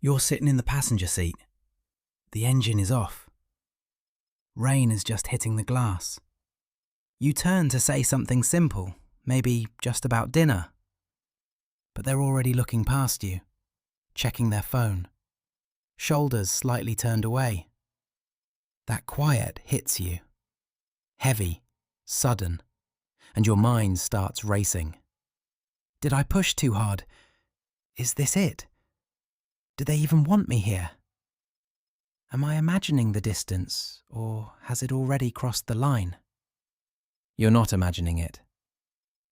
You're sitting in the passenger seat. The engine is off. Rain is just hitting the glass. You turn to say something simple, maybe just about dinner. But they're already looking past you, checking their phone, shoulders slightly turned away. That quiet hits you. Heavy, sudden, and your mind starts racing. Did I push too hard? Is this it? Do they even want me here? Am I imagining the distance, or has it already crossed the line? You're not imagining it.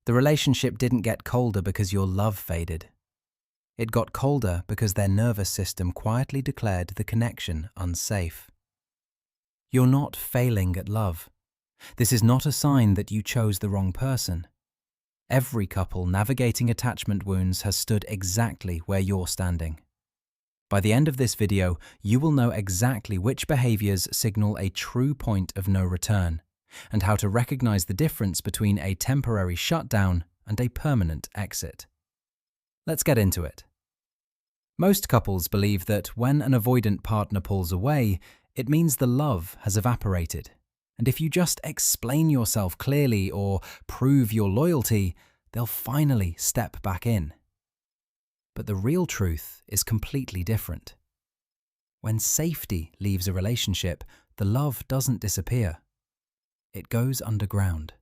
The relationship didn't get colder because your love faded. It got colder because their nervous system quietly declared the connection unsafe. You're not failing at love. This is not a sign that you chose the wrong person. Every couple navigating attachment wounds has stood exactly where you're standing. By the end of this video, you will know exactly which behaviors signal a true point of no return, and how to recognize the difference between a temporary shutdown and a permanent exit. Let's get into it. Most couples believe that when an avoidant partner pulls away, it means the love has evaporated. And if you just explain yourself clearly or prove your loyalty, they'll finally step back in. But the real truth is completely different. When safety leaves a relationship, the love doesn't disappear. It goes underground.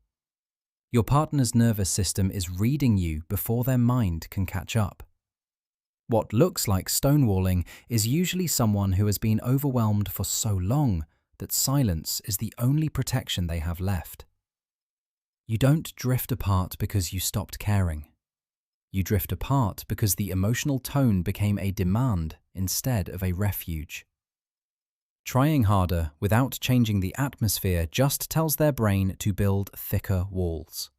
Your partner's nervous system is reading you before their mind can catch up. What looks like stonewalling is usually someone who has been overwhelmed for so long that silence is the only protection they have left. You don't drift apart because you stopped caring. You drift apart because the emotional tone became a demand instead of a refuge. Trying harder without changing the atmosphere just tells their brain to build thicker walls.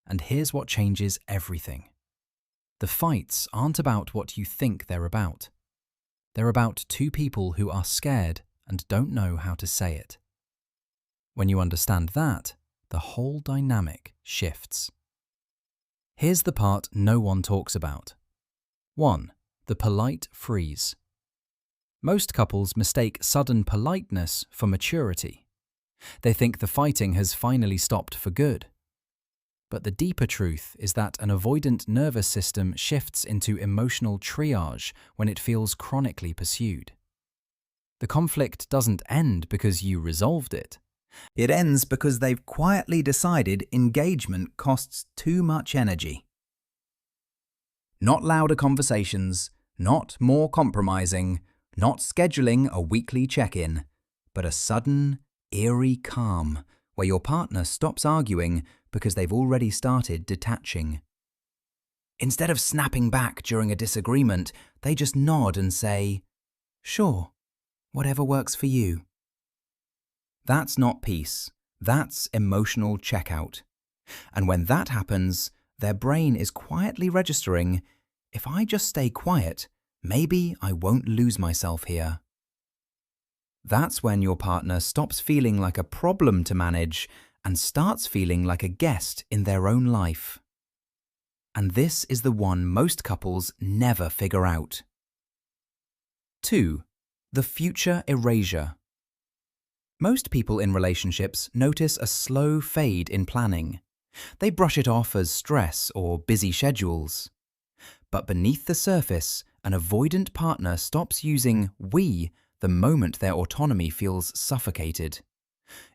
And here's what changes everything. The fights aren't about what you think they're about. They're about two people who are scared and don't know how to say it. When you understand that, the whole dynamic shifts. Here's the part no one talks about. 1. The polite freeze. Most couples mistake sudden politeness for maturity. They think the fighting has finally stopped for good. But the deeper truth is that an avoidant nervous system shifts into emotional triage when it feels chronically pursued. The conflict doesn't end because you resolved it. It ends because they've quietly decided engagement costs too much energy. Not louder conversations, not more compromising, not scheduling a weekly check-in, but a sudden, eerie calm where your partner stops arguing because they've already started detaching. Instead of snapping back during a disagreement, they just nod and say, "Sure, whatever works for you." That's not peace. That's emotional checkout. And when that happens, their brain is quietly registering, if I just stay quiet, maybe I won't lose myself here. That's when your partner stops feeling like a problem to manage and starts feeling like a guest in their own life. And this is the one most couples never figure out. 2. The future erasure. Most people in relationships notice a slow fade in planning. They brush it off as stress or busy schedules. But beneath the surface, an avoidant partner stops using "we" the moment their autonomy feels suffocated.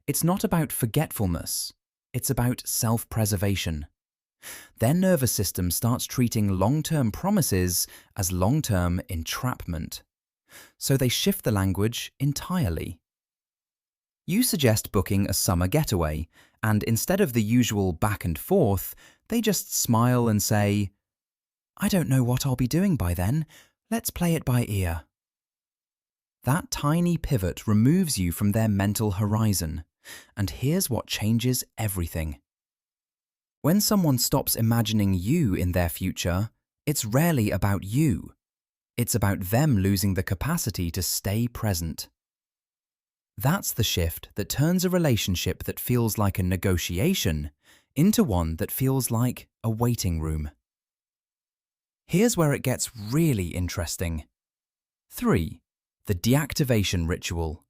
It's not about forgetfulness. It's about self-preservation. Their nervous system starts treating long-term promises as long-term entrapment. So they shift the language entirely. You suggest booking a summer getaway, and instead of the usual back and forth, they just smile and say, "I don't know what I'll be doing by then. Let's play it by ear." That tiny pivot removes you from their mental horizon, and here's what changes everything. When someone stops imagining you in their future, it's rarely about you. It's about them losing the capacity to stay present. That's the shift that turns a relationship that feels like a negotiation into one that feels like a waiting room. Here's where it gets really interesting. 3. The deactivation ritual.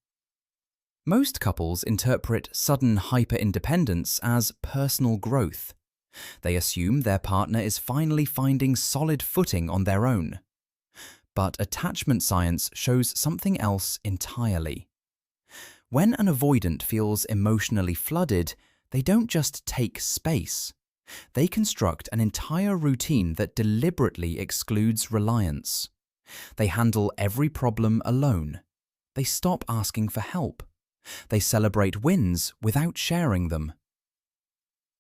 Most couples interpret sudden hyper-independence as personal growth. They assume their partner is finally finding solid footing on their own. But attachment science shows something else entirely. When an avoidant feels emotionally flooded, they don't just take space. They construct an entire routine that deliberately excludes reliance. They handle every problem alone. They stop asking for help. They celebrate wins without sharing them.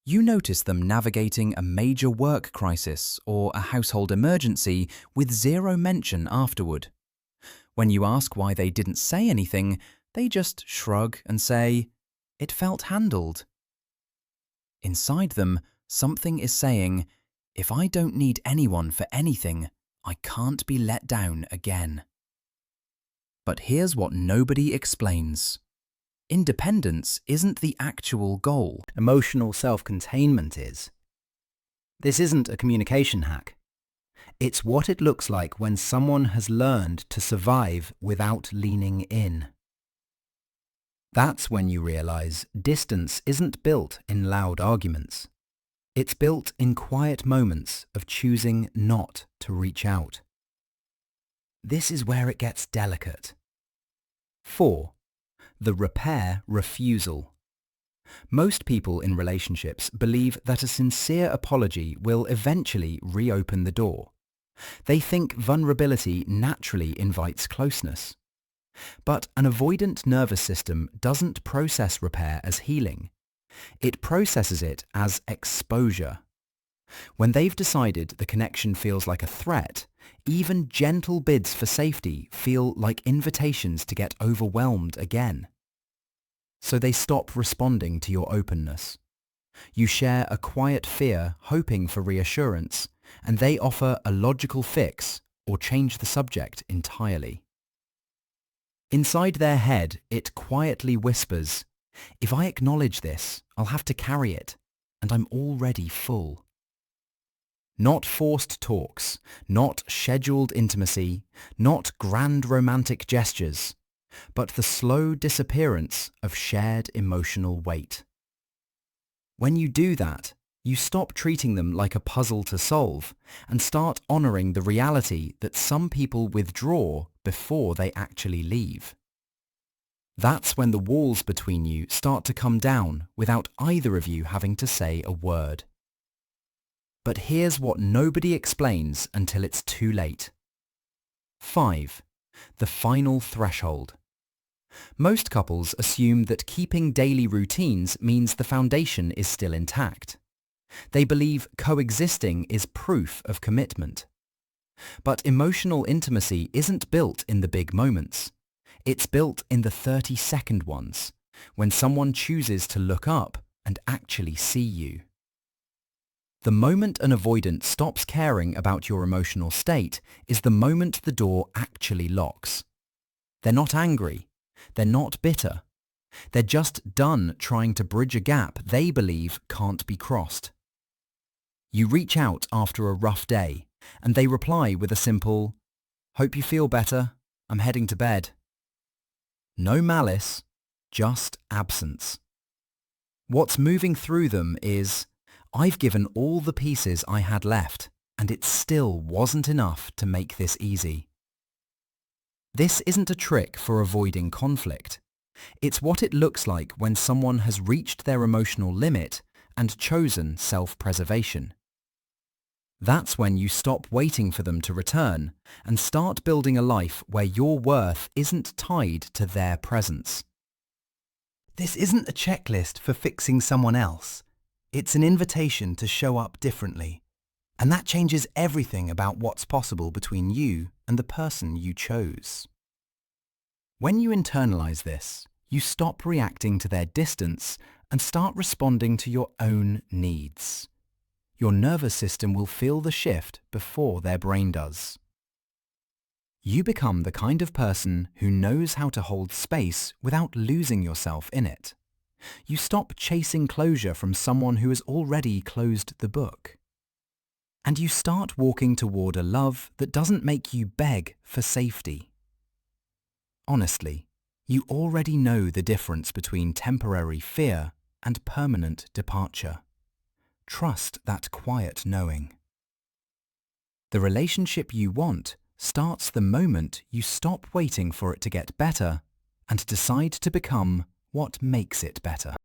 You notice them navigating a major work crisis or a household emergency with zero mention afterward. When you ask why they didn't say anything, they just shrug and say, "It felt handled." Inside them, something is saying, "If I don't need anyone for anything, I can't be let down again." But here's what nobody explains. Independence isn't the actual goal. Emotional self-containment is. This isn't a communication hack. It's what it looks like when someone has learned to survive without leaning in. That's when you realize distance isn't built in loud arguments. It's built in quiet moments of choosing not to reach out. This is where it gets delicate. 4. The repair refusal. Most people in relationships believe that a sincere apology will eventually reopen the door. They think vulnerability naturally invites closeness. But an avoidant nervous system doesn't process repair as healing. It processes it as exposure. When they've decided the connection feels like a threat, even gentle bids for safety feel like invitations to get overwhelmed again. So they stop responding to your openness. You share a quiet fear hoping for reassurance, and they offer a logical fix or change the subject entirely. Inside their head, it quietly whispers, "If I acknowledge this, I'll have to carry it, and I'm already full." Not forced talks, not scheduled intimacy, not grand romantic gestures, but the slow disappearance of shared emotional weight. When you do that, you stop treating them like a puzzle to solve and start honoring the reality that some people withdraw before they actually leave. That's when the walls between you start to come down without either of you having to say a word. But here's what nobody explains until it's too late. 5. The final threshold. Most couples assume that keeping daily routines means the foundation is still intact. They believe coexisting is proof of commitment. But emotional intimacy isn't built in the big moments. It's built in the 30-second ones, when someone chooses to look up and actually see you. The moment an avoidant stops caring about your emotional state is the moment the door actually locks. They're not angry. They're not bitter. They're just done trying to bridge a gap they believe can't be crossed. You reach out after a rough day, and they reply with a simple, "Hope you feel better. I'm heading to bed." No malice, just absence. What's moving through them is, "I've given all the pieces I had left, and it still wasn't enough to make this easy." This isn't a trick for avoiding conflict. It's what it looks like when someone has reached their emotional limit and chosen self-preservation. That's when you stop waiting for them to return and start building a life where your worth isn't tied to their presence. This isn't a checklist for fixing someone else. It's an invitation to show up differently. And that changes everything about what's possible between you and the person you chose. When you internalize this, you stop reacting to their distance and start responding to your own needs. Your nervous system will feel the shift before their brain does. You become the kind of person who knows how to hold space without losing yourself in it. You stop chasing closure from someone who has already closed the book. And you start walking toward a love that doesn't make you beg for safety. Honestly, you already know the difference between temporary fear and permanent departure. Trust that quiet knowing. The relationship you want starts the moment you stop waiting for it to get better and decide to become what makes it better.